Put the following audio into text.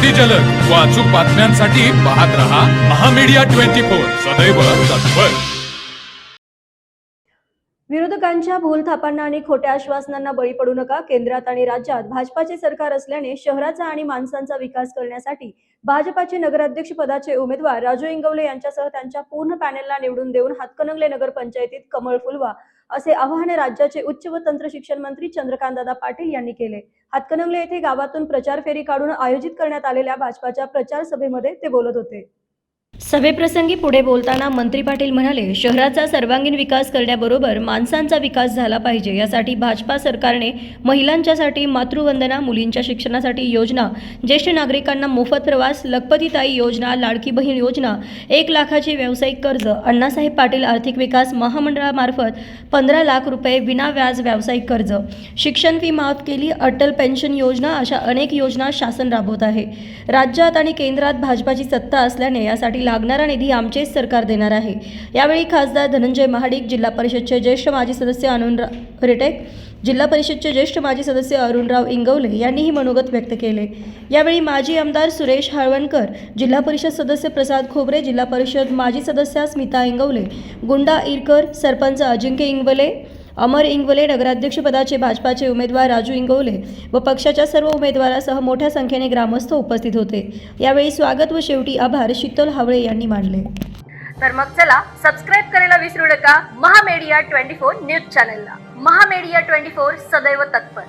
अति जलद व अचूक बातम्यांसाठी पाहत रहा महामीडिया 24 सदैव तत्पर। विरोधकांच्या भूलथापांना आणि खोट्या आश्वासनांना बळी पडू नका। केंद्रात आणि राज्यात भाजपाचे सरकार असल्याने शहराचा आणि माणसांचा विकास करण्यासाठी भाजपाचे नगराध्यक्ष पदाचे उमेदवार राजू इंगवले यांच्यासह त्यांच्या पूर्ण पॅनेलला निवडून देऊन हातकणंगले नगर पंचायतीत कमळ फुलवा असे आवाहन राज्याचे उच्च व तंत्र शिक्षण मंत्री चंद्रकांतदादा पाटील यांनी केले। हातकणंगले येथे गावातून प्रचार फेरी काढून आयोजित करण्यात आलेल्या भाजपाच्या प्रचार सभेमध्ये ते बोलत होते। सभेप्रसंगी पुढे बोलताना मंत्री पाटील म्हणाले, शहराचा सर्वांगीण विकास करण्याबरोबर माणसांचा विकास झाला पाहिजे। यासाठी भाजपा सरकारने महिलांच्यासाठी मातृवंदना, मुलींच्या शिक्षणासाठी योजना, ज्येष्ठ नागरिकांना मोफत प्रवास, लखपतीताई योजना, लाडकी बहीण योजना, 1 लाखाचे व्यावसायिक कर्ज, अण्णासाहेब पाटील आर्थिक विकास महामंडळामार्फत 15 लाख रुपये विना व्याज व्यावसायिक कर्ज, शिक्षण फी माफ केली, अटल पेन्शन योजना अशा अनेक योजना शासन राबवत आहे। राज्यात आणि केंद्रात भाजपाची सत्ता असल्याने यासाठी लागणारा निधी आमचेच सरकार देणार आहे। यावेळी खासदार धनंजय महाडिक, जिल्हा परिषदचे ज्येष्ठ माजी सदस्य अरुणराव रेटेक, जिल्हा परिषदचे ज्येष्ठ माजी सदस्य अरुणराव इंगवले यांनीही मनोगत व्यक्त केले। यावेळी माजी आमदार सुरेश हाळवणकर, जिल्हा परिषद सदस्य प्रसाद खोबरे, जिल्हा परिषद माजी सदस्य स्मिता इंगवले, गुंडा इरकर, सरपंच अजिंक्य इंगवले, अमर इंगवले, नगराध्यक्ष पदाचे भाजपाचे उमेदवार राजू इंगवले व पक्षाच्या सर्व उमेदवारांसह मोठ्या संख्येने ग्रामस्थ उपस्थित होते। यावेळी स्वागत व शेवटी आभार शीतल हावळे यांनी मानले। तर मग चला सबस्क्राइब करायला विसरू नका महामीडिया 24 न्यूज चॅनलला। महामीडिया 24 सदैव तत्पर।